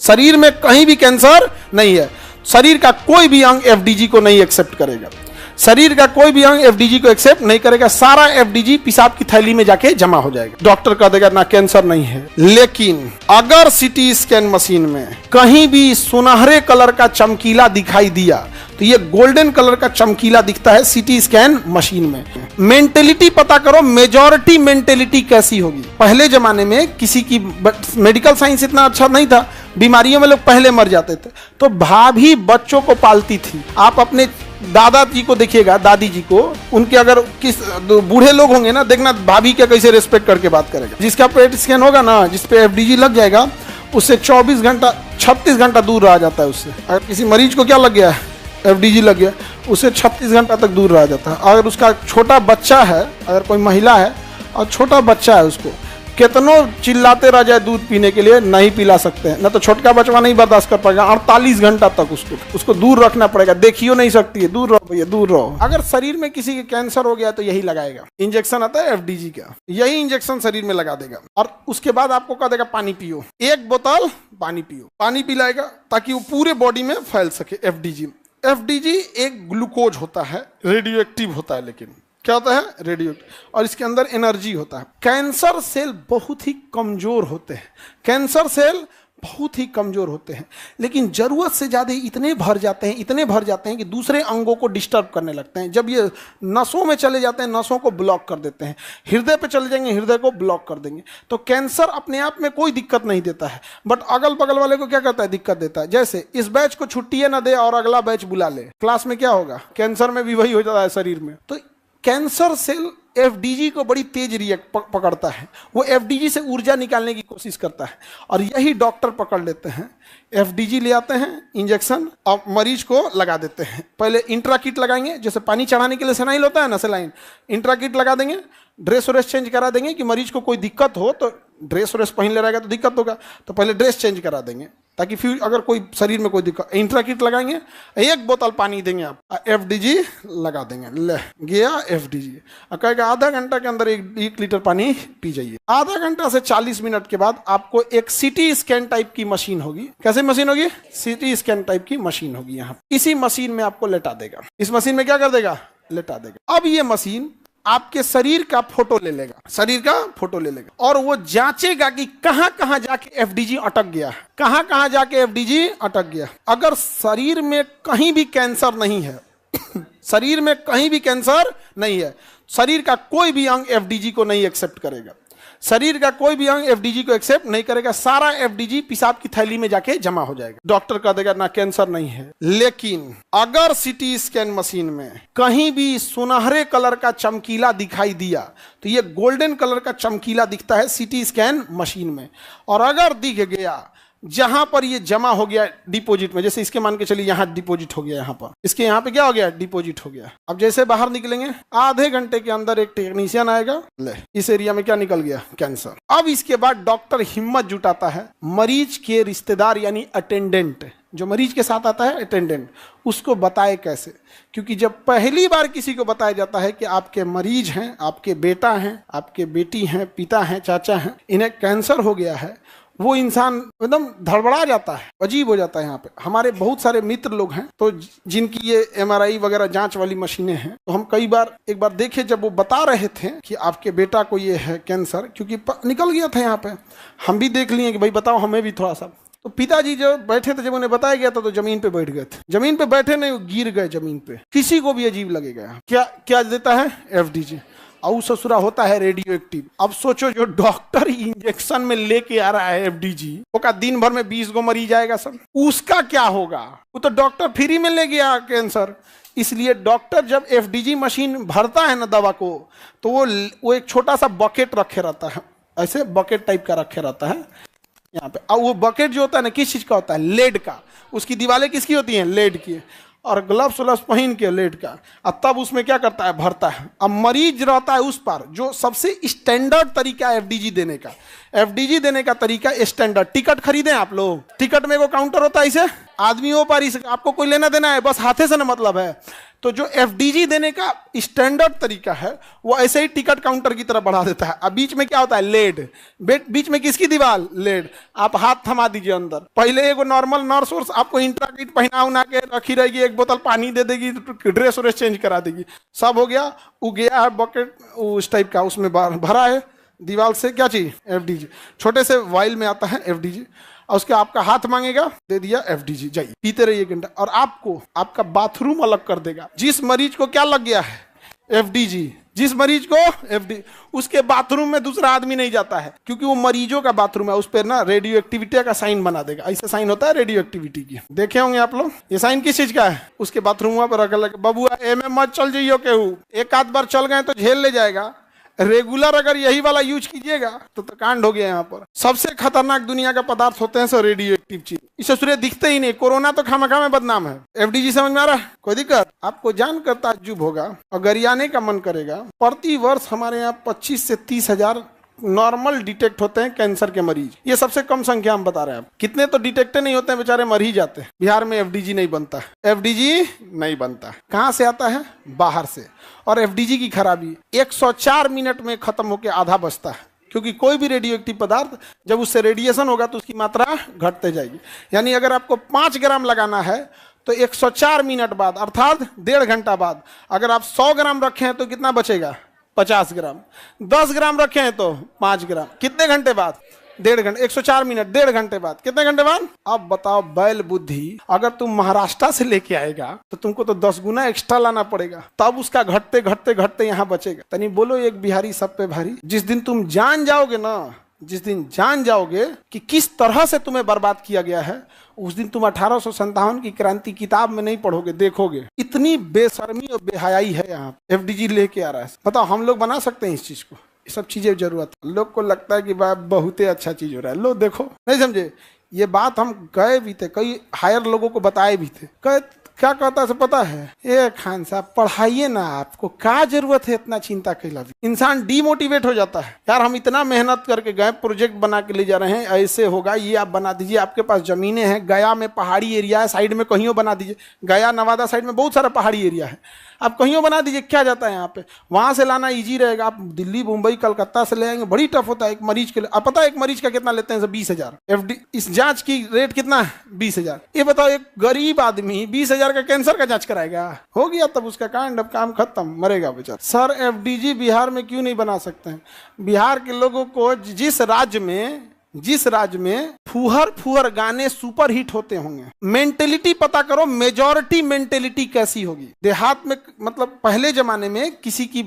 शरीर में कहीं भी कैंसर नहीं है। शरीर का कोई भी अंग एफडीजी को नहीं एक्सेप्ट करेगा। शरीर का कोई भी अंग एफडीजी को एक्सेप्ट नहीं करेगा। सारा एफडीजी पेशाब की थैली में जाके जमा हो जाएगा। डॉक्टर कह देगा ना कैंसर नहीं है। लेकिन अगर सीटी स्कैन मशीन में कहीं भी सुनहरे कलर का चमकीला दिखाई दिया तो ये गोल्डन कलर का चमकीला दिखता है सीटी स्कैन मशीन में। मेंटेलिटी पता करो, मेजॉरिटी मेंटेलिटी कैसी होगी। पहले जमाने में किसी की मेडिकल साइंस इतना अच्छा नहीं था, बीमारियों में लोग पहले मर जाते थे, तो भाभी बच्चों को पालती थी। आप अपने दादाजी को देखिएगा, दादी जी को, उनके अगर किस बूढ़े लोग होंगे ना, देखना भाभी क्या कैसे रेस्पेक्ट करके बात करेगा। जिसका पेट स्कैन होगा ना, जिसपे एफडीजी लग जाएगा, उससे 24 घंटा 36 घंटा दूर रहा जाता है उससे। अगर किसी मरीज को क्या लग गया है, एफडीजी लग गया, उससे 36 घंटा तक दूर रहा जाता है। अगर उसका छोटा बच्चा है, अगर कोई महिला है और छोटा बच्चा है, उसको कितनों चिल्लाते रह जाए दूध पीने के लिए, नहीं पिला सकते हैं। ना तो छोटका बचवा नहीं बर्दाश्त कर पाएगा, 48 घंटा तक उसको दूर रखना पड़ेगा। देखियो नहीं सकती है, दूर रहो भैया, दूर रहो। अगर शरीर में किसी के कैंसर हो गया तो यही लगाएगा, इंजेक्शन आता है एफडीजी का, यही इंजेक्शन शरीर में लगा देगा और उसके बाद आपको कह देगा पानी पियो, 1 बोतल पानी पियो। पानी पिलाएगा ताकि वो पूरे बॉडी में फैल सके। एफडीजी एक ग्लूकोज होता है, रेडियो एक्टिव होता है। लेकिन क्या होता है? रेडियो एक्टिव, और इसके अंदर एनर्जी होता है। कैंसर सेल बहुत ही कमजोर होते हैं, कैंसर सेल बहुत ही कमजोर होते हैं, लेकिन जरूरत से ज्यादा इतने भर जाते हैं कि दूसरे अंगों को डिस्टर्ब करने लगते हैं। जब ये नसों में चले जाते हैं, नसों को ब्लॉक कर देते हैं। हृदय पे चले जाएंगे, हृदय को ब्लॉक कर देंगे। तो कैंसर अपने आप में कोई दिक्कत नहीं देता है, बट अगल बगल वाले को क्या करता है? दिक्कत देता है। जैसे इस बैच को छुट्टी ना दे और अगला बैच बुला ले, क्लास में क्या होगा? कैंसर में भी वही हो जाता है शरीर में। तो कैंसर सेल एफडीजी को बड़ी तेज रिएक्ट पकड़ता है, वो एफडीजी से ऊर्जा निकालने की कोशिश करता है, और यही डॉक्टर पकड़ लेते हैं। एफडीजी ले आते हैं, इंजेक्शन, और मरीज को लगा देते हैं। पहले इंट्रा किट लगाएंगे, जैसे पानी चढ़ाने के लिए सेनाइल होता है ना, सेलाइन, इंट्रा किट लगा देंगे, ड्रेस व्रेस चेंज करा देंगे कि मरीज को कोई दिक्कत हो तो ड्रेस व्रेस पहन ले रहेगा तो दिक्कत होगा, तो पहले ड्रेस चेंज करा देंगे ताकि फिर अगर कोई शरीर में कोई दिक्कत, इंट्रा किट लगाएंगे, 1 बोतल पानी देंगे, आप एफडीजी लगा देंगे, ले गया एफडीजी, और कहेगा आधा घंटा के अंदर 1 लीटर पानी पी जाइए। आधा घंटा से 40 मिनट के बाद आपको एक सीटी स्कैन टाइप की मशीन होगी। कैसे मशीन होगी? सीटी स्कैन टाइप की मशीन होगी। यहाँ इसी मशीन में आपको लेटा देगा। इस मशीन में क्या कर देगा? लेटा देगा। अब ये मशीन आपके शरीर का फोटो ले लेगा, और वो जांचेगा कि कहां कहां जाके एफडीजी अटक गया, कहां जाके एफडीजी अटक गया। अगर शरीर में कहीं भी कैंसर नहीं है शरीर में कहीं भी कैंसर नहीं है, शरीर का कोई भी अंग एफडीजी को नहीं एक्सेप्ट करेगा। शरीर का कोई भी अंग एफडीजी को एक्सेप्ट नहीं करेगा। सारा एफडीजी पेशाब की थैली में जाके जमा हो जाएगा। डॉक्टर कह देगा ना कैंसर नहीं है। लेकिन अगर सीटी स्कैन मशीन में कहीं भी सुनहरे कलर का चमकीला दिखाई दिया तो ये गोल्डन कलर का चमकीला दिखता है सीटी स्कैन मशीन में। और अगर दिख गया जहां पर ये जमा हो गया डिपॉजिट में, जैसे इसके मान के चलिए यहाँ डिपॉजिट हो गया, यहाँ पर इसके यहाँ पे क्या हो गया? डिपॉजिट हो गया। अब जैसे बाहर निकलेंगे, आधे घंटे के अंदर एक टेक्नीशियन आएगा, ले इस एरिया में क्या निकल गया? कैंसर। अब इसके बाद डॉक्टर हिम्मत जुटाता है, मरीज के रिश्तेदार यानी अटेंडेंट, जो मरीज के साथ आता है अटेंडेंट, उसको बताए कैसे। क्योंकि जब पहली बार किसी को बताया जाता है कि आपके मरीज हैं, आपके बेटा हैं, आपके बेटी हैं, पिता हैं, चाचा हैं, इन्हें कैंसर हो गया है, वो इंसान एकदम धड़बड़ा जाता है, अजीब हो जाता है। यहाँ पे हमारे बहुत सारे मित्र लोग हैं तो जिनकी ये एमआरआई वगैरह जांच वाली मशीनें हैं, तो हम एक बार देखे, जब वो बता रहे थे कि आपके बेटा को ये है कैंसर, क्योंकि निकल गया था यहाँ पे, हम भी देख लिए कि भाई बताओ हमें भी थोड़ा सा। तो पिताजी जो बैठे थे, जब उन्हें बताया गया था तो जमीन पे बैठ गए थे। जमीन पे बैठे नहीं, गिर गए जमीन पे। किसी को भी अजीब लगेगा। क्या देता है? एफडीजी। और ससुरा होता है रेडियो एक्टिव। अब सोचो, जो डॉक्टर इंजेक्शन में लेके आ रहा है एफडीजी, वो का दिन भर में 20 गो मरीज जाएगा सब, उसका क्या होगा? वो तो डॉक्टर फ्री में ले गया कैंसर। इसलिए डॉक्टर जब एफडीजी मशीन भरता है ना दवा को, तो वो एक छोटा सा बकेट रखे रहता है, ऐसे बकेट टाइप का रखे रहता है यहाँ पे। और वो बकेट जो होता है ना, किस चीज का होता है? लेड का। उसकी दीवारें किसकी होती हैं? लेड की। और ग्लव्स व्लव्स पहन के लेड का, और तब उसमें क्या करता है? भरता है। अब मरीज रहता है उस पर, जो सबसे स्टैंडर्ड तरीका है एफडीजी देने का। एफडीजी देने का तरीका स्टैंडर्ड, टिकट खरीदे आप लोग, टिकट में वो काउंटर होता है इसे आदमी हो पारी से आपको कोई लेना देना है, बस हाथे से ना मतलब है। तो जो एफडीजी देने का स्टैंडर्ड तरीका है वो ऐसे ही टिकट काउंटर की तरह बढ़ा देता है। अब बीच में क्या होता है, लेड, बीच में किसकी दीवार, लेड, आप हाथ थमा दीजिए अंदर, पहले एक नॉर्मल नर्स और आपको इंट्रा किट पहना उना के रखी रहेगी, एक बोतल पानी दे देगी, ड्रेस व्रेस चेंज करा देगी, सब हो गया, वो गया है बकेट उस टाइप का, उसमें भरा है दीवार से, क्या चाहिए, एफडीजी, छोटे से वाइल में आता है एफडीजी, और उसके आपका हाथ मांगेगा, दे दिया एफडीजी, जाइए पीते रहिए घंटा, और आपको आपका बाथरूम अलग कर देगा। जिस मरीज को क्या लग गया है, एफडीजी, जिस मरीज को एफडी, उसके बाथरूम में दूसरा आदमी नहीं जाता है, क्योंकि वो मरीजों का बाथरूम है, उस पर ना रेडियो एक्टिविटी का साइन बना देगा, ऐसा साइन होता है रेडियो एक्टिविटी की, देखे होंगे आप लोग। ये साइन किस चीज का है, उसके बाथरूम पर रख लगे, बबुआ एम मत चल जाइयो केहू, एक आध बार चल गए तो झेल ले जाएगा, रेगुलर अगर यही वाला यूज कीजिएगा तो कांड हो गया। यहाँ पर सबसे खतरनाक दुनिया का पदार्थ होते हैं सो रेडियो एक्टिव चीज, इसे सूर्य दिखते ही नहीं, कोरोना तो खामखा में बदनाम है, एफडीजी समझ में आ रहा है, कोई दिक्कत, आपको जानकर ताज्जुब होगा और गरियाने का मन करेगा। प्रति वर्ष हमारे यहाँ 25 से 30 हजार नॉर्मल डिटेक्ट होते हैं कैंसर के मरीज, ये सबसे कम संख्या हम बता रहे हैं, कितने तो डिटेक्ट नहीं होते हैं, बेचारे मर ही जाते हैं। बिहार में एफडीजी नहीं बनता, एफडीजी नहीं बनता, कहाँ से आता है, बाहर से। और एफडीजी की खराबी 104 मिनट में खत्म होकर आधा बचता है, क्योंकि कोई भी रेडियो एक्टिव पदार्थ जब उससे रेडिएशन होगा तो उसकी मात्रा घटते जाएगी। यानी अगर आपको 5 ग्राम लगाना है तो 104 मिनट बाद अर्थात 1.5 घंटा बाद अगर आप 100 ग्राम रखे हैं तो कितना बचेगा, 50 ग्राम, 10 ग्राम रखे हैं तो 5 ग्राम, कितने घंटे बाद, 1.5 घंटे, 104 मिनट, 1.5 घंटे बाद, कितने घंटे बाद। अब बताओ बैल बुद्धि, अगर तुम महाराष्ट्र से लेके आएगा तो तुमको तो 10 गुना एक्स्ट्रा लाना पड़ेगा, तब उसका घटते घटते घटते यहाँ बचेगा। तनी बोलो एक बिहारी सब पे भारी। जिस दिन तुम जान जाओगे ना, जिस दिन जान जाओगे कि किस तरह से तुम्हें बर्बाद किया गया है, उस दिन तुम 1857 की क्रांति किताब में नहीं पढ़ोगे, देखोगे। इतनी बेशर्मी और बेहयाई है यहाँ, एफडीजी लेके आ रहा है। बताओ हम लोग बना सकते हैं इस चीज को, ये सब चीजें जरूरत है। लोग को लगता है कि बहुत ही अच्छा चीज हो रहा है, लो देखो, नहीं समझे। ये बात हम गए भी थे, कई हायर लोगों को बताए भी थे, क्या कहता है पता है, ए खान साहब पढ़ाइए ना, आपको क्या जरूरत है इतना चिंता कैला। इंसान डीमोटिवेट हो जाता है, यार हम इतना मेहनत करके गए, प्रोजेक्ट बना के ले जा रहे हैं, ऐसे होगा, ये आप बना दीजिए, आपके पास जमीनें हैं, गया में पहाड़ी एरिया है, साइड में कहीं बना दीजिए, गया नवादा साइड में बहुत सारा पहाड़ी एरिया है, आप कहीं बना दीजिए, क्या जाता है यहाँ पे, वहां से लाना इजी रहेगा। आप दिल्ली मुंबई कलकत्ता से ले आएंगे, बड़ी टफ होता है एक मरीज के लिए। आप पता है एक मरीज का कितना लेते हैं, 20,000। एफडी इस जांच की रेट कितना है, 20,000। ये बताओ एक गरीब आदमी 20,000 का कैंसर का जांच कराएगा, हो गया तब उसका कांड, अब काम खत्म, मरेगा बेचारा। सर एफडीजी बिहार में क्यों नहीं बना सकते हैं? बिहार के लोगों को जिस राज्य में फुहर गाने सुपर हिट होते होंगे, मेंटेलिटी पता करो, मेजॉरिटी मेंटेलिटी कैसी होगी। देहात में मतलब पहले जमाने में किसी की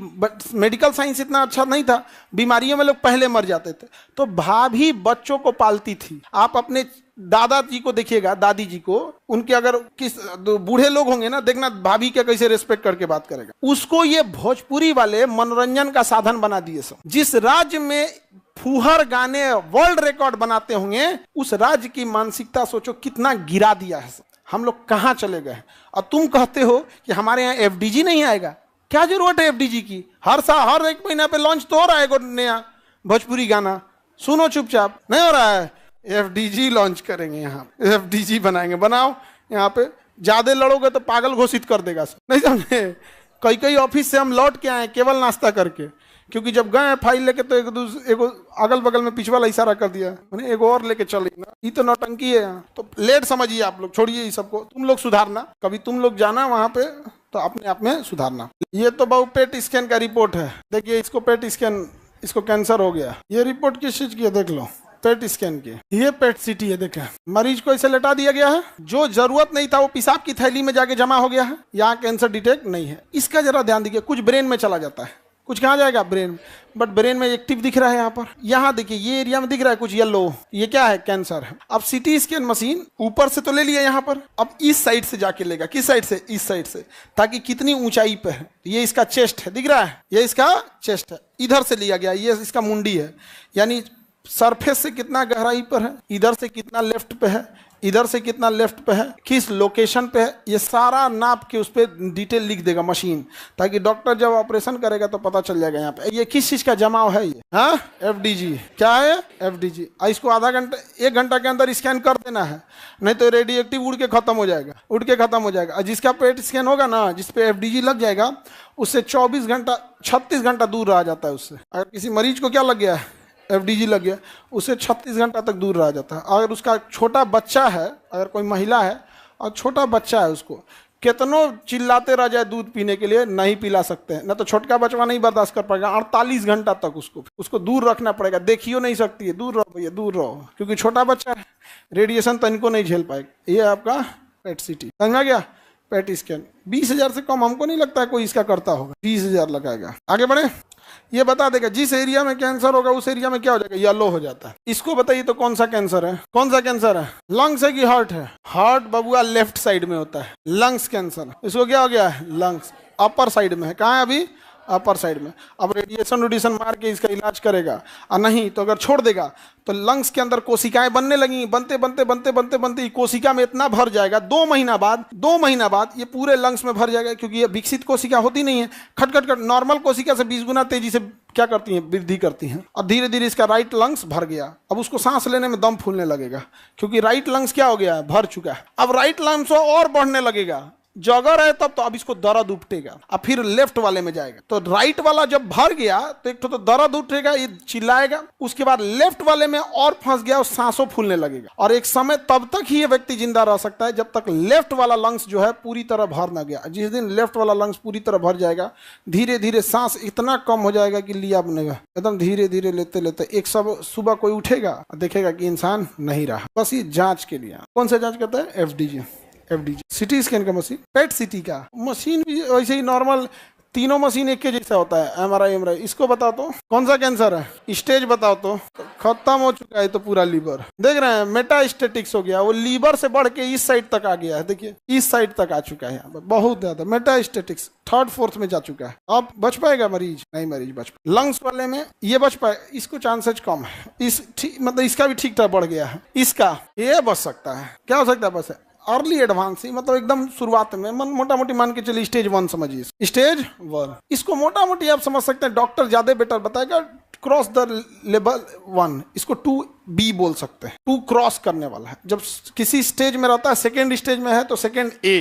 मेडिकल साइंस इतना अच्छा नहीं था, बीमारियों में लोग पहले मर जाते थे, तो भाभी बच्चों को पालती थी। आप अपने दादाजी को देखिएगा, दादी जी को, उनके अगर किस बूढ़े लोग होंगे ना, देखना भाभी के कैसे रिस्पेक्ट करके बात करेगा। उसको ये भोजपुरी वाले मनोरंजन का साधन बना दिए सब। जिस राज्य में फुहर गाने वर्ल्ड रिकॉर्ड बनाते होंगे, उस राज्य की मानसिकता सोचो कितना गिरा दिया है। हम लोग कहाँ चले गए, और तुम कहते हो कि हमारे यहाँ एफडीजी नहीं आएगा। क्या जरूरत है एफडीजी की? हर साल हर 1 महीना पे लॉन्च तो हो रहा है नया भोजपुरी गाना, सुनो चुपचाप। नहीं हो रहा है, एफडीजी लॉन्च करेंगे, यहाँ एफडीजी बनाएंगे। बनाओ, यहाँ पे ज्यादा लड़ोगे तो पागल घोषित कर देगा सब, नहीं समझे। कई ऑफिस से हम लौट के आए केवल नाश्ता करके, क्योंकि जब गए फाइल लेके तो एक अगल बगल में पिछवाला वाला इशारा कर दिया, मैंने एक और लेके चले ना, ये तो नौटंकी है यहाँ। तो लेट समझिए आप लोग, छोड़िए ये सबको, तुम लोग सुधारना, कभी तुम लोग जाना वहां पे तो अपने आप में सुधारना। ये तो बहु पेट स्कैन का रिपोर्ट है, देखिए इसको पेट स्कैन, इसको कैंसर हो गया। ये रिपोर्ट किस चीज की है देख लो, पेट स्कैन की। ये पेट सीटी है, देखें मरीज को इसे लेटा दिया गया है, जो जरूरत नहीं था वो पेशाब की थैली में जाके जमा हो गया है, यहाँ कैंसर डिटेक्ट नहीं है। इसका जरा ध्यान दीजिए, कुछ ब्रेन में चला जाता है, कुछ कहाँ जाएगा, ब्रेन, बट ब्रेन में एक्टिव दिख रहा है यहाँ पर। यहाँ देखिए ये एरिया में दिख रहा है कुछ येलो, ये क्या है, कैंसर है। अब सीटी स्कैन मशीन ऊपर से तो ले लिया यहाँ पर, अब इस साइड से जाके लेगा, किस साइड से, इस साइड से, ताकि कितनी ऊंचाई पे है। ये इसका चेस्ट है, दिख रहा है, ये इसका चेस्ट है, इधर से लिया गया, ये इसका मुंडी है, यानी सरफेस से कितना गहराई पर है, इधर से कितना लेफ्ट पे है, इधर से कितना लेफ्ट पे है, किस लोकेशन पे है, ये सारा नाप के उस पर डिटेल लिख देगा मशीन, ताकि डॉक्टर जब ऑपरेशन करेगा तो पता चल जाएगा यहाँ पे ये किस चीज का जमाव है। ये हाँ FDG क्या है, FDG। इसको आधा घंटा 1 घंटा के अंदर स्कैन कर देना है, नहीं तो रेडिएक्टिव उड़ के खत्म हो जाएगा। और जिसका पेट स्कैन होगा ना, जिसपे FDG लग जाएगा, उससे 24 घंटा 36 घंटा दूर रहा जाता है उससे। अगर किसी मरीज को क्या लग गया है, FDG लग गया, उससे 36 घंटा तक दूर रह जाता है। अगर उसका छोटा बच्चा है, अगर कोई महिला है और छोटा बच्चा है, उसको कितनों चिल्लाते रह जाए दूध पीने के लिए, नहीं पिला सकते हैं, ना तो छोटका बचवा नहीं बर्दाश्त कर पाएगा। 48 घंटा तक उसको दूर रखना पड़ेगा, देखियो नहीं सकती है, दूर रहो भैया दूर रहो, क्योंकि छोटा बच्चा है, रेडिएशन तो इनको नहीं झेल पाएगा। ये आपका पेट CT समझ में गया। पेट स्कैन 20,000 से कम हमको नहीं लगता है कोई इसका करता होगा, 20,000 लगाएगा। आगे बढ़े, ये बता देगा जिस एरिया में कैंसर होगा उस एरिया में क्या हो जाएगा, येलो हो जाता है। इसको बताइए तो कौन सा कैंसर है, कौन सा कैंसर है, लंग्स है कि हार्ट है? हार्ट बबुआ लेफ्ट साइड में होता है, लंग्स कैंसर। इसको क्या हो गया है, लंग्स अपर साइड में है। कहाँ है अभी, अपर साइड में। अब रेडिएशन मार के इसका इलाज करेगा, और नहीं तो अगर छोड़ देगा तो लंग्स के अंदर कोशिकाएं बनने लगी, बनते कोशिका में इतना भर जाएगा, 2 महीना बाद ये पूरे लंग्स में भर जाएगा, क्योंकि ये विकसित कोशिका होती नहीं है, खट नॉर्मल कोशिका से 20 गुना तेजी से क्या करती हैं, वृद्धि करती हैं। और धीरे धीरे इसका राइट लंग्स भर गया। अब उसको सांस लेने में दम फूलने लगेगा, क्योंकि राइट लंग्स क्या हो गया है, भर चुका है। अब राइट लंग्स और बढ़ने लगेगा, जगह है तब तो अब इसको दर्द उठेगा। अब फिर लेफ्ट वाले में जाएगा, तो राइट वाला जब भर गया तो एक तो दर्द उठेगा, ये चिल्लाएगा। उसके बाद लेफ्ट वाले में और फंस गया और सांसों फूलने लगेगा। और एक समय तब तक ही ये व्यक्ति जिंदा रह सकता है जब तक लेफ्ट वाला लंग्स जो है पूरी तरह भर ना गया। जिस दिन लेफ्ट वाला लंग्स पूरी तरह भर जाएगा, धीरे धीरे सांस इतना कम हो जाएगा कि लिया बनेगा, एकदम धीरे धीरे लेते लेते एक सुबह कोई उठेगा और देखेगा कि इंसान नहीं रहा। बस ये जांच के लिए। कौन सा जांच करता है, FDG CT स्कैन का मशीन, पेट CT का मशीन भी वैसे ही नॉर्मल, तीनों मशीन एक के जैसा होता है। MRI इसको बताओ तो कौन सा कैंसर है, स्टेज बताओ तो। खत्म हो चुका है तो पूरा लीवर, देख रहे हैं मेटास्टेटिक्स हो गया, वो लीवर से बढ़ के इस साइड तक आ गया है। देखिए इस साइड तक आ चुका है, यहाँ पर बहुत ज्यादा मेटास्टेटिक्स 3rd 4th में जा चुका है। अब बच पाएगा मरीज, नहीं मरीज बच पाए। लंग्स वाले में ये बच पाए, इसको चांसेज कम है, मतलब इसका भी ठीक ठाक बढ़ गया है, इसका ये बच सकता है। क्या हो सकता है, बस है अर्ली एडवांस ही, मतलब एकदम शुरुआत में मोटा मोटी मान के चलिए स्टेज 1 समझिए, स्टेज 1। इसको मोटा मोटी आप समझ सकते हैं, डॉक्टर ज्यादा बेटर बताएगा, क्रॉस द लेवल 1, इसको 2B बोल सकते हैं, 2 क्रॉस करने वाला है। जब किसी स्टेज में रहता है, सेकेंड स्टेज में है तो सेकेंड A,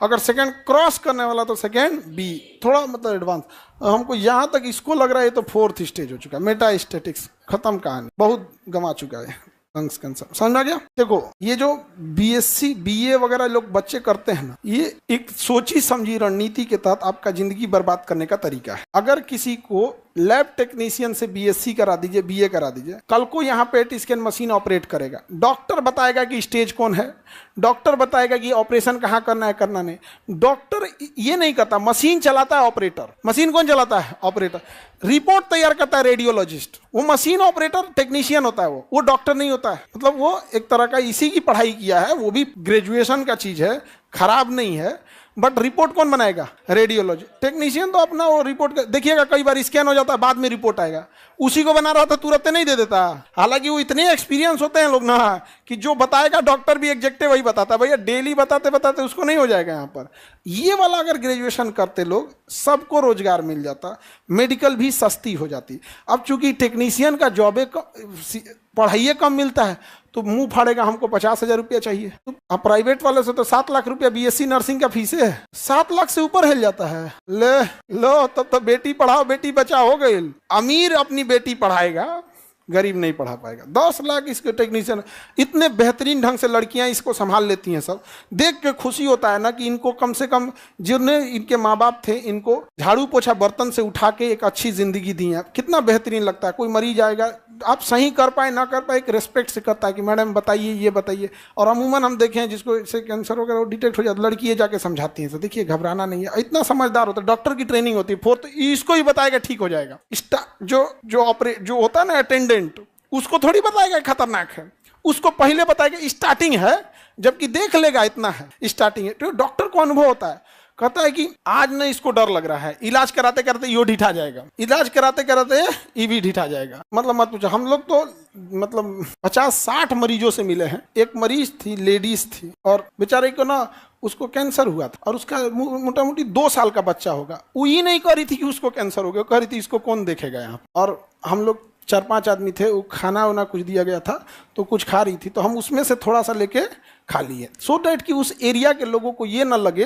अगर सेकेंड क्रॉस करने वाला तो सेकेंड B, थोड़ा मतलब एडवांस। हमको यहाँ तक इसको लग रहा है तो 4th स्टेज हो चुका है, मेटास्टेटिक्स खत्म कहानी, बहुत गंवा चुका है लंग्स कैंसर। समझ में आ गया। देखो ये जो BSc BA वगैरह लोग बच्चे करते हैं ना, ये एक सोची समझी रणनीति के तहत आपका जिंदगी बर्बाद करने का तरीका है। अगर किसी को लैब टेक्नीशियन से BSc करा दीजिए, BA करा दीजिए, कल को यहाँ पेट स्कैन मशीन ऑपरेट करेगा, डॉक्टर बताएगा कि स्टेज कौन है, डॉक्टर बताएगा कि ऑपरेशन कहाँ करना है, करना नहीं। डॉक्टर ये नहीं करता, मशीन चलाता है ऑपरेटर। मशीन कौन चलाता है, ऑपरेटर। रिपोर्ट तैयार करता है रेडियोलॉजिस्ट, वो मशीन ऑपरेटर टेक्नीशियन होता है, वो डॉक्टर नहीं होता है। मतलब वो एक तरह का इसी की पढ़ाई किया है, वो भी ग्रेजुएशन का चीज है, खराब नहीं है, बट रिपोर्ट कौन बनाएगा, रेडियोलॉजी टेक्नीशियन। तो अपना वो रिपोर्ट देखिएगा, कई बार स्कैन हो जाता है, बाद में रिपोर्ट आएगा, उसी को बना रहा था तुरंत नहीं दे देता। हालांकि वो इतने एक्सपीरियंस होते हैं लोग ना कि जो बताएगा डॉक्टर भी एग्जैक्टिव वही बताता है। भैया डेली बताते बताते उसको नहीं हो जाएगा। यहाँ पर ये वाला अगर ग्रेजुएशन करते लोग, सबको रोजगार मिल जाता, मेडिकल भी सस्ती हो जाती। अब चूंकि टेक्नीशियन का जॉब पढ़ाइए कम मिलता है तो मुंह फाड़ेगा, हमको 50,000 रुपया चाहिए। तो प्राइवेट वाले से तो 7 लाख रुपया BSc नर्सिंग का फीस है, 7 लाख से ऊपर हिल जाता है। ले लो, तब तो बेटी पढ़ाओ बेटी बचाओ हो गई। अमीर अपनी बेटी पढ़ाएगा, गरीब नहीं पढ़ा पाएगा। 10 लाख इसके टेक्नीशियन, इतने बेहतरीन ढंग से लड़कियां इसको संभाल लेती हैं। सब देख के खुशी होता है ना कि इनको कम से कम, जिन्हें इनके माँ बाप थे, इनको झाड़ू पोछा बर्तन से उठा के एक अच्छी जिंदगी दी है। कितना बेहतरीन लगता है। कोई मरीज आएगा, आप सही कर पाए ना कर पाए, एक रेस्पेक्ट से करता है कि मैडम बताइए, ये बताइए। और अमूमन हम देखें जिसको इससे कैंसर वगैरह डिटेक्ट हो जाता है, लड़की ये जाके समझाती है, तो देखिए घबराना नहीं है, इतना समझदार होता है। डॉक्टर की ट्रेनिंग होती है, 4th इसको ही बताएगा ठीक हो जाएगा। जो होता है ना अटेंडेंट, उसको थोड़ी बताएगा खतरनाक है, उसको पहले बताएगा स्टार्टिंग है, जबकि देख लेगा इतना है स्टार्टिंग है। तो डॉक्टर को अनुभव होता है, कहता है कि आज न इसको डर लग रहा है, इलाज कराते कराते यो ढिठा जाएगा, इलाज कराते कराते ये भी ढिठा जाएगा। मतलब मत पूछो, हम लोग तो मतलब 50-60 मरीजों से मिले हैं। एक मरीज थी, लेडीज थी, और बेचारे को ना उसको कैंसर हुआ था, और उसका मोटा मोटी 2 साल का बच्चा होगा। वो ये नहीं कह रही थी कि उसको कैंसर हो गया, कह रही थी इसको कौन देखेगा यहाँ। और हम लोग 4-5 आदमी थे, वो खाना वाना कुछ दिया गया था तो कुछ खा रही थी, तो हम उसमें से थोड़ा सा लेके खा लिए, सो डैट कि उस एरिया के लोगों को ये ना लगे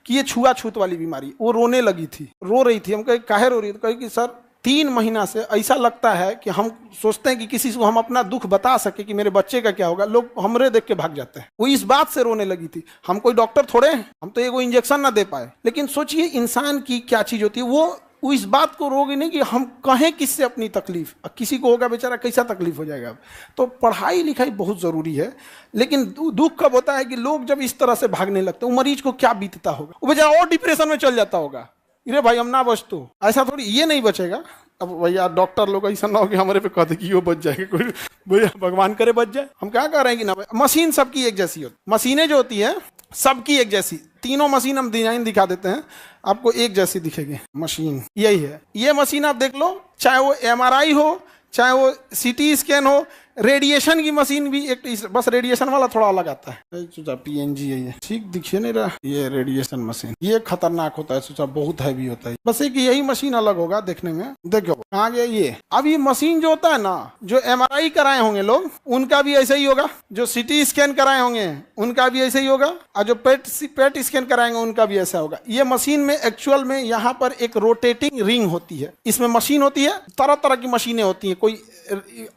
कि ये छुआछूत वाली बीमारी। वो रोने लगी थी, रो रही थी। हम कहे काहे रो रही है? तो कहे कि सर 3 महीना से ऐसा लगता है कि हम सोचते हैं कि किसी को हम अपना दुख बता सके कि मेरे बच्चे का क्या होगा, लोग हमरे देख के भाग जाते हैं। वो इस बात से रोने लगी थी। हम कोई डॉक्टर थोड़े हैं, हम तो एगो इंजेक्शन ना दे पाए। लेकिन सोचिए इंसान की क्या चीज होती है, वो इस बात को रोगे नहीं कि हम कहें किससे अपनी तकलीफ। किसी को होगा बेचारा, कैसा तकलीफ हो जाएगा। तो पढ़ाई लिखाई बहुत ज़रूरी है, लेकिन दुख कब होता है कि लोग जब इस तरह से भागने लगते हैं, मरीज को क्या बीतता होगा, वो बेचारा और डिप्रेशन में चल जाता होगा। अरे भाई हम ना बच, तो ऐसा थोड़ी, ये नहीं बचेगा। अब भैया डॉक्टर लोग ऐसा ना हो कि हमारे पे कहते कि वो बच जाएगा, कोई भैया भगवान करे बच जाए। हम क्या कह रहे हैं कि ना भाई, मशीन सबकी एक जैसी होती, मशीनें जो होती है सबकी एक जैसी। तीनों मशीन हम डिजाइन दिखा देते हैं, आपको एक जैसी दिखेगी मशीन। यही है, ये मशीन आप देख लो, चाहे वो MRI हो, चाहे वो CT स्कैन हो, रेडिएशन की मशीन भी एक, बस रेडिएशन वाला थोड़ा अलग आता है। सोचा PNG है ये, ठीक दिखिए नहीं रहा, ये रेडिएशन मशीन, ये खतरनाक होता है, सोचा बहुत हैवी होता है। बस एक यही मशीन अलग होगा देखने में। देखो कहाँ गया ये। अब ये मशीन जो होता है ना, जो MRI कराए होंगे लोग, उनका भी ऐसा ही होगा। जो CT स्कैन कराए होंगे उनका भी ऐसा ही होगा, और जो पेट स्कैन कराएंगे उनका भी ऐसा होगा। ये मशीन में एक्चुअल में यहाँ पर एक रोटेटिंग रिंग होती है, इसमें मशीन होती है, तरह तरह की मशीनें होती हैं, कोई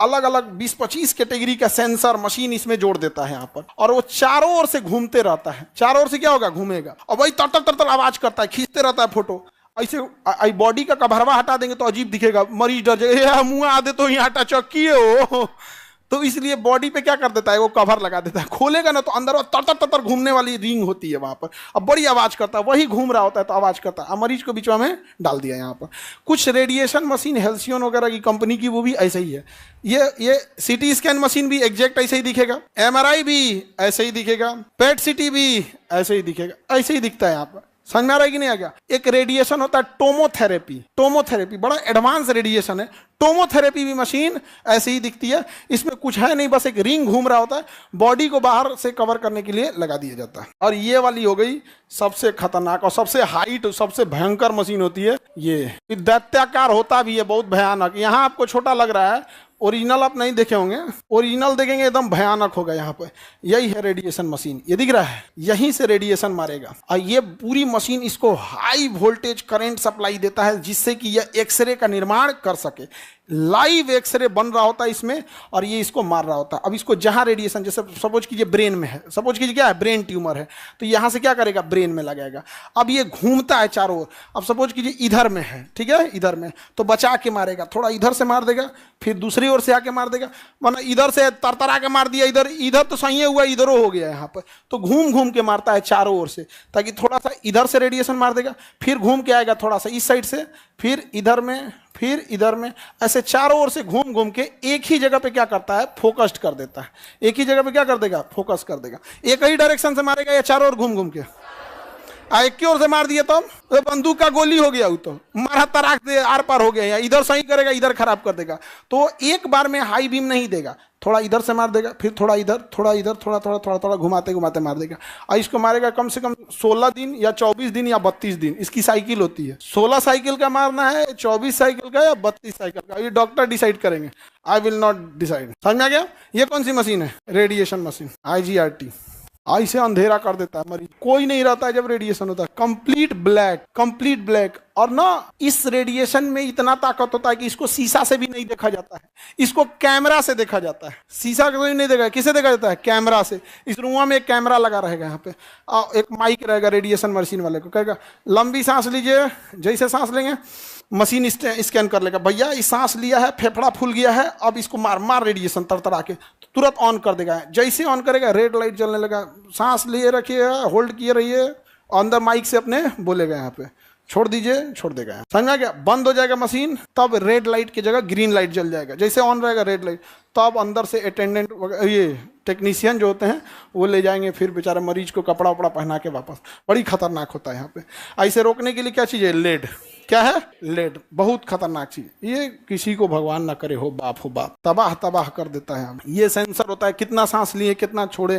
अलग अलग 20-25 कैटेगरी का सेंसर मशीन इसमें जोड़ देता है यहाँ पर, और वो चारों ओर से घूमते रहता है। चारों ओर से क्या होगा, घूमेगा, और वही तर तर तर आवाज करता है, खींचते रहता है फोटो। ऐसे बॉडी का कभरवा हटा देंगे तो अजीब दिखेगा, मरीज डर जाएगा, मुंह आदे तो यहाँ हटा चौकी हो। तो इसलिए बॉडी पे क्या कर देता है, वो कवर लगा देता है। खोलेगा ना तो अंदर तर तर घूमने वाली रिंग होती है वहां पर, अब बड़ी आवाज करता है, वही घूम रहा होता है तो आवाज करता है। मरीज को बीच में डाल दिया यहाँ पर। कुछ रेडिएशन मशीन हेल्सियन वगैरह की कंपनी की, वो भी ऐसे ही है। ये CT स्कैन मशीन भी एग्जैक्ट ऐसे ही दिखेगा, MRI भी ऐसे ही दिखेगा, पेट CT भी ऐसे ही दिखेगा, ऐसे ही दिखता है यहाँ पर। समझ में आ रहा है कि नहीं आ गया? एक रेडिएशन होता है टोमोथेरेपी, बड़ा एडवांस रेडिएशन है। टोमोथेरेपी भी मशीन ऐसे ही दिखती है, इसमें कुछ है नहीं, बस एक रिंग घूम रहा होता है, बॉडी को बाहर से कवर करने के लिए लगा दिया जाता है। और ये वाली हो गई सबसे खतरनाक और सबसे हाइट, सबसे भयंकर मशीन होती है ये। दैत्याकार होता भी है, बहुत भयानक। यहाँ आपको छोटा लग रहा है, ओरिजिनल आप नहीं देखे होंगे, ओरिजिनल देखेंगे एकदम भयानक होगा। यहाँ पे यही है रेडिएशन मशीन, ये दिख रहा है, यहीं से रेडिएशन मारेगा। और ये पूरी मशीन इसको हाई वोल्टेज करंट सप्लाई देता है, जिससे कि यह एक्सरे का निर्माण कर सके। लाइव एक्सरे बन रहा होता है इसमें, और ये इसको मार रहा होता है। अब इसको जहां रेडिएशन, जैसे सपोज कीजिए ब्रेन में है, सपोज कीजिए क्या है, ब्रेन ट्यूमर है, तो यहां से क्या करेगा, ब्रेन में लगाएगा। अब ये घूमता है चारों ओर। अब सपोज कीजिए इधर में है, ठीक है, इधर में, तो बचा के मारेगा, थोड़ा इधर से मार देगा, फिर दूसरी ओर से आके मार देगा। वरना इधर से तरतरा के मार दिया, इधर तो सही हुआ, इधरों हो गया यहाँ पर, तो घूम घूम के मारता है चारों ओर से, ताकि थोड़ा सा इधर से रेडिएशन मार देगा, फिर घूम के आएगा थोड़ा सा इस साइड से, फिर इधर में, फिर इधर में, ऐसे चारों ओर से घूम घूम के एक ही जगह पे क्या करता है, फोकस्ड कर देता है। एक ही जगह पे क्या कर देगा, फोकस कर देगा। एक ही डायरेक्शन से मारेगा या चारों ओर घूम घूम के? एक की ओर से मार दिया तो बंदूक का गोली हो गया, वो तो मारा तराक दे आर पार हो गया। या इधर सही करेगा, इधर खराब कर देगा। तो एक बार में हाई बीम नहीं देगा, थोड़ा इधर से मार देगा, फिर थोड़ा इधर, थोड़ा इधर, थोड़ा थोड़ा थोड़ा थोड़ा घुमाते घुमाते मार देगा। और इसको मारेगा कम से कम 16 दिन या 24 दिन या 32 दिन, इसकी साइकिल होती है। 16 साइकिल का मारना है, 24 साइकिल का या 32 साइकिल का, ये डॉक्टर डिसाइड करेंगे, आई विल नॉट डिसाइड। समझ में आ गया? ये कौन सी मशीन है? Radiation machine, IGRT। ऐसे अंधेरा कर देता है, मरीज कोई नहीं रहता है जब रेडिएशन होता है, कंप्लीट ब्लैक। और ना इस रेडिएशन में इतना ताकत होता है कि इसको शीशा से भी नहीं देखा जाता है, इसको कैमरा से देखा जाता है। शीशा से नहीं देखा, किसे देखा जाता है? कैमरा से। इस रूम में एक कैमरा लगा रहेगा, यहाँ पे एक माइक रहेगा रेडिएशन मशीन वाले को, कहेगा लंबी सांस लीजिए, जैसे सांस लेंगे मशीन स्कैन कर लेगा, भैया इस सांस लिया है, फेफड़ा फूल गया है, अब इसको मार रेडिएशन तरतरा के, तुरंत ऑन कर देगा। जैसे ऑन करेगा रेड लाइट जलने लगा, सांस लिए रखिए, होल्ड किए रहिए, अंदर माइक से अपने बोलेगा, यहाँ पे छोड़ दीजिए, छोड़ देगा। समझ में आ गया? बंद हो जाएगा मशीन, तब रेड लाइट की जगह ग्रीन लाइट जल जाएगा। जैसे ऑन रहेगा रेड लाइट, तब अंदर से अटेंडेंट ये टेक्नीशियन जो होते हैं वो ले जाएंगे, फिर बेचारा मरीज को कपड़ा वपड़ा पहना के वापस। बड़ी खतरनाक होता है यहाँ पे। ऐसे रोकने के लिए क्या चीज़ है? लेड। क्या है? लेड। बहुत खतरनाक चीज, ये किसी को भगवान ना करे हो बाप, तबाह तबाह कर देता है। ये सेंसर होता है, कितना सांस लिए कितना छोड़े,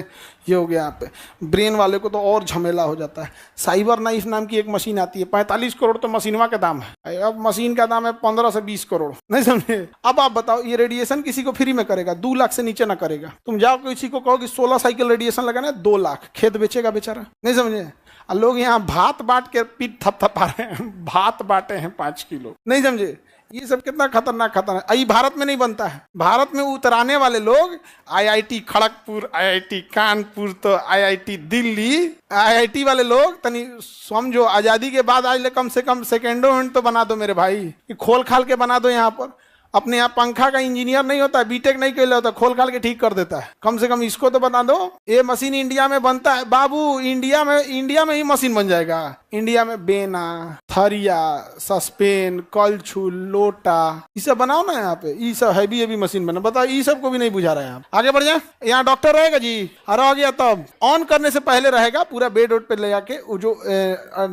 ये हो गया यहाँ पे। ब्रेन वाले को तो और झमेला हो जाता है। साइबर नाइफ नाम की एक मशीन आती है, 45 करोड़ तो मशीनवा का दाम है। अब मशीन का दाम है 15 से 20 करोड़, नहीं समझे? अब आप बताओ, ये रेडिएशन किसी को फ्री में करेगा? 2 लाख से नीचे ना करेगा। तुम जाओ किसी को कहो कि 16 साइकिल रेडिएशन लगाना है, 2 लाख, खेत बेचेगा बेचारा, नहीं समझे? और लोग यहाँ भात बांट के पीठ थपथपा रहे हैं, भात बांटे हैं 5 किलो, नहीं समझे? ये सब कितना खतरनाक यही भारत में नहीं बनता है। भारत में उतराने वाले लोग IIT खड़गपुर, IIT कानपुर, तो IIT दिल्ली, IIT वाले लोग तनी समझो, आजादी के बाद आज ले कम से कम सेकेंडो हैंड तो बना दो मेरे भाई, खोल खाल के बना दो। यहाँ पर अपने यहाँ पंखा का इंजीनियर नहीं होता, बीटेक नहीं कर होता, खोल खाल के ठीक कर देता है। कम से कम इसको तो बता दो। ये मशीन इंडिया में बनता है बाबू, इंडिया में ही मशीन बन जाएगा। इंडिया में बेना, थरिया, सस्पेन, कलछुल, लोटा, ये सब बनाओ ना यहाँ पे। ये सब हैवी मशीन बना, बताओ, ये सब को भी नहीं बुझा रहे हैं। आगे बढ़ जाए। यहाँ डॉक्टर रहेगा जी, अरे आ गया। तब ऑन करने से पहले रहेगा पूरा बेड वेड पे ले जाके, जो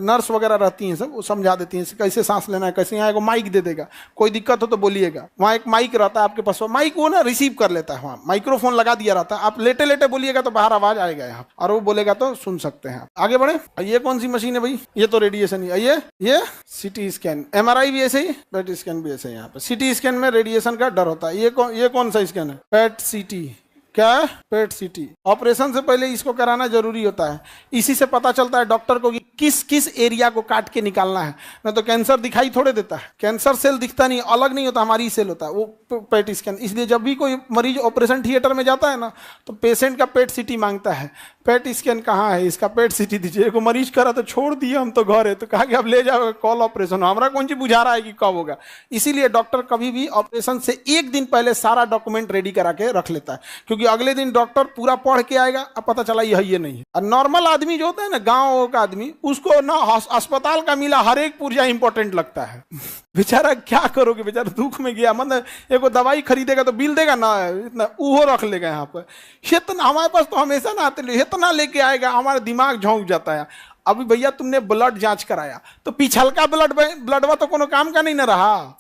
नर्स वगैरह रहती हैं सब, वो समझा देती हैं कैसे सांस लेना है, कैसे। यहाँ माइक दे देगा, कोई दिक्कत हो तो बोलिएगा। वहाँ एक माइक रहता है आपके पास, माइक वो ना रिसीव कर लेता है, वहाँ माइक्रोफोन लगा दिया रहता है। आप लेटे लेटे बोलिएगा तो बाहर आवाज आएगा यहाँ, और वो बोलेगा तो सुन सकते हैं। आगे बढ़े। ये कौन सी मशीन है भाई? ये तो रेडिएशन ही। ये सिटी स्कैन, MRI भी ऐसे ही, पेट स्कैन भी ऐसे ही। यहाँ पे सिटी स्कैन में रेडिएशन का डर होता है। ये कौन सा स्कैन है? PET CT. क्या है? PET CT. ऑपरेशन से पहले इसको कराना जरूरी होता है। इसी से पता चलता है डॉक्टर को कि किस किस एरिया को काट के निकालना है। नहीं तो कैंसर दिखाई थोड़े देता है, कैंसर सेल दिखता नहीं, अलग नहीं होता, हमारी सेल होता है वो पेट स्कैन। इसलिए जब भी कोई मरीज ऑपरेशन थिएटर में जाता है ना, तो पेशेंट का पेट सिटी मांगता है। पेट स्कैन कहाँ है? इसका पेट सिटी दीजिए। को मरीज करा तो छोड़ दिए हम तो घर है, तो कहा कि अब ले जाओ, कॉल ऑपरेशन। हमारा कौन सी बुझा रहा है कि कब होगा। इसीलिए डॉक्टर कभी भी ऑपरेशन से 1 दिन पहले सारा डॉक्यूमेंट रेडी करा के रख लेता है, क्योंकि अगले दिन डॉक्टर पूरा पढ़ के आएगा, अब पता चला ये नहीं है। और नॉर्मल आदमी जो होता है ना, गाँव का आदमी, उसको ना अस्पताल का मिला हर एक पुर्जा इंपॉर्टेंट लगता है। बेचारा क्या करोगे, बेचारा दुख में गया, मतलब एक दवाई खरीदेगा तो बिल देगा ना, इतना उहो रख लेगा यहाँ पर। इतना हमारे पास तो हमेशा ना आते, इतना लेके आएगा, हमारा दिमाग झोंक जाता है। अभी भैया तुमने ब्लड जांच कराया, तो पिछलका ब्लडवा तो कोनो काम का नहीं ना रहा,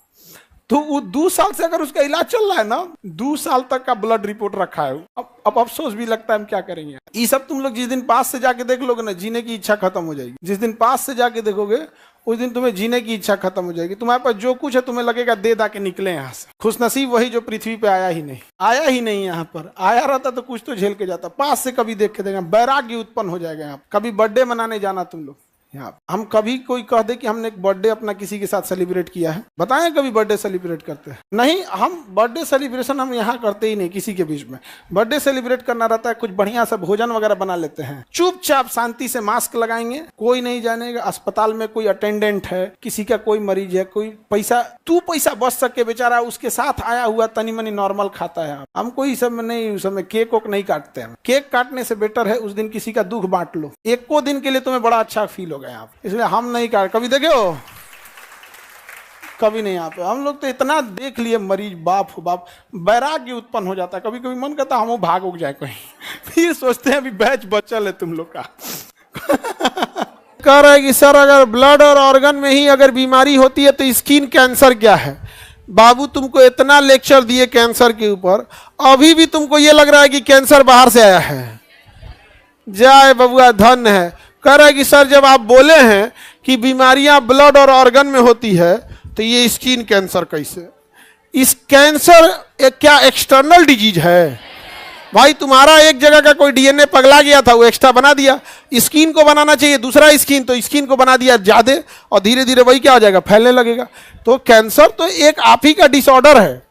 तो वो 2 साल से अगर उसका इलाज चल रहा है ना, 2 साल तक का ब्लड रिपोर्ट रखा है। अब अफसोस भी लगता है, हम क्या करेंगे। ये सब तुम लोग जिस दिन पास से जाके देख लोगे ना, जीने की इच्छा खत्म हो जाएगी। जिस दिन पास से जाके देखोगे उस दिन तुम्हें जीने की इच्छा खत्म हो जाएगी। तुम्हारे पास जो कुछ है तुम्हें लगेगा दे दा के निकले यहाँ से। खुशनसीब वही जो पृथ्वी पे आया ही नहीं यहाँ पर। आया रहता तो कुछ तो झेल के जाता। पास से कभी देख के देगा, वैराग्य उत्पन्न हो जाएगा यहाँ। कभी बर्थडे मनाने जाना तुम लोग यहाँ, हम कभी कोई कह दे कि हमने एक बर्थडे अपना किसी के साथ सेलिब्रेट किया है, बताएं कभी बर्थडे सेलिब्रेट करते हैं? नहीं, हम बर्थडे सेलिब्रेशन हम यहाँ करते ही नहीं किसी के बीच में। बर्थडे सेलिब्रेट करना रहता है, कुछ बढ़िया सा भोजन वगैरह बना लेते हैं, चुपचाप शांति से मास्क लगाएंगे, कोई नहीं जानेगा। अस्पताल में कोई अटेंडेंट है, किसी का कोई मरीज है, कोई पैसा बच सके बेचारा, उसके साथ आया हुआ तनी मनी नॉर्मल खाता है। हम कोई सब में नहीं, उस समय केक वोक नहीं काटते हैं। केक काटने से बेटर है उस दिन किसी का दुख बांट लो, 1 दिन के लिए तुम्हें बड़ा अच्छा फील होगा यहाँ पे। इसलिए हम नहीं काट, कभी देखे हो? कभी नहीं। यहाँ पे हम लोग तो इतना देख लिए मरीज, बाप वैराग्य उत्पन्न हो जाता है। कभी कभी मन करता है हम भाग उग जाए कहीं, फिर सोचते हैं अभी बैच बचल है तुम लोग का। कह रहा है कि सर अगर ब्लड और ऑर्गन में ही अगर बीमारी होती है तो स्किन कैंसर क्या है? बाबू तुमको इतना लेक्चर दिए कैंसर के ऊपर, अभी भी तुमको ये लग रहा है कि कैंसर बाहर से आया है? जय बबुआ, धन है। कह रहा है कि सर जब आप बोले हैं कि बीमारियां ब्लड और ऑर्गन में होती है, तो ये स्किन कैंसर कैसे? इस कैंसर क्या एक्सटर्नल डिजीज है? भाई तुम्हारा एक जगह का कोई DNA पगला गया था, वो एक्स्ट्रा बना दिया। स्किन को बनाना चाहिए दूसरा स्किन, तो स्किन को बना दिया ज्यादा, और धीरे धीरे वही क्या हो जाएगा, फैलने लगेगा। तो कैंसर तो एक आप ही का डिसऑर्डर है।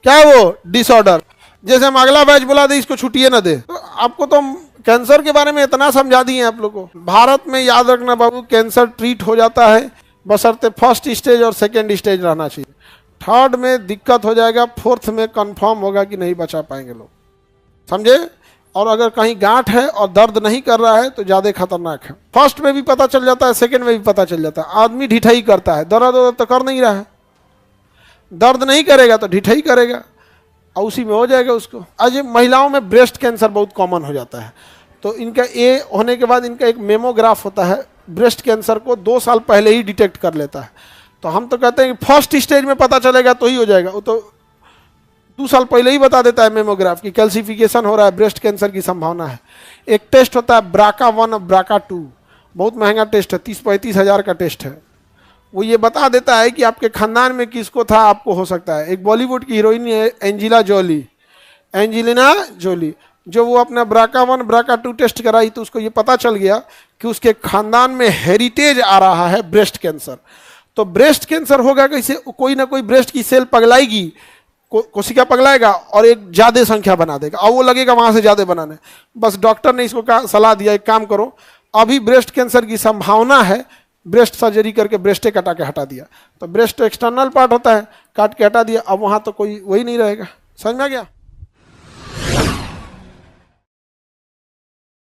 क्या है वो डिसऑर्डर? जैसे हम अगला बैच बुला दे, इसको छुट्टिए ना दे। तो आपको तो कैंसर के बारे में इतना समझा दिए आप लोगों को। भारत में याद रखना बाबू, कैंसर ट्रीट हो जाता है, बशर्ते फर्स्ट स्टेज और सेकेंड स्टेज रहना चाहिए। 3rd में दिक्कत हो जाएगा, 4th में कंफर्म होगा कि नहीं बचा पाएंगे लोग, समझे? और अगर कहीं गांठ है और दर्द नहीं कर रहा है तो ज्यादा खतरनाक है। 1st में भी पता चल जाता है, 2nd में भी पता चल जाता है। आदमी ढिठाई करता है, दर्द तो कर नहीं रहा है, दर्द नहीं करेगा तो ढिठाई करेगा। और उसी में हो जाएगा उसको। आज महिलाओं में ब्रेस्ट कैंसर बहुत कॉमन हो जाता है, तो इनका ये होने के बाद इनका एक मेमोग्राफ होता है, ब्रेस्ट कैंसर को 2 साल पहले ही डिटेक्ट कर लेता है। तो हम तो कहते हैं कि फर्स्ट स्टेज में पता चलेगा तो ही हो जाएगा, वो तो 2 साल पहले ही बता देता है मेमोग्राफ की कैल्सिफिकेशन हो रहा है, ब्रेस्ट कैंसर की संभावना है। एक टेस्ट होता है BRCA1 और BRCA2, बहुत महंगा टेस्ट है, 30-35 हज़ार का टेस्ट है। वो ये बता देता है कि आपके खानदान में किसको था, आपको हो सकता है। एक बॉलीवुड की हीरोइन है एंजेलिना जोली, जो वो अपना BRCA1 BRCA2 टेस्ट कराई तो उसको ये पता चल गया कि उसके खानदान में हेरिटेज आ रहा है ब्रेस्ट कैंसर। तो ब्रेस्ट कैंसर होगा कैसे, कोई ना कोई ब्रेस्ट की सेल पगलाएगी, कोशिका पगलाएगा और एक ज़्यादा संख्या बना देगा और वो लगेगा वहाँ से ज़्यादा बनाने। बस डॉक्टर ने इसको सलाह दिया एक काम करो, अभी ब्रेस्ट कैंसर की संभावना है, ब्रेस्ट सर्जरी करके ब्रेस्टे कटा के हटा दिया। तो ब्रेस्ट एक्सटर्नल पार्ट होता है, काट के हटा दिया, अब वहाँ तो कोई वही नहीं रहेगा। समझ में आ गया।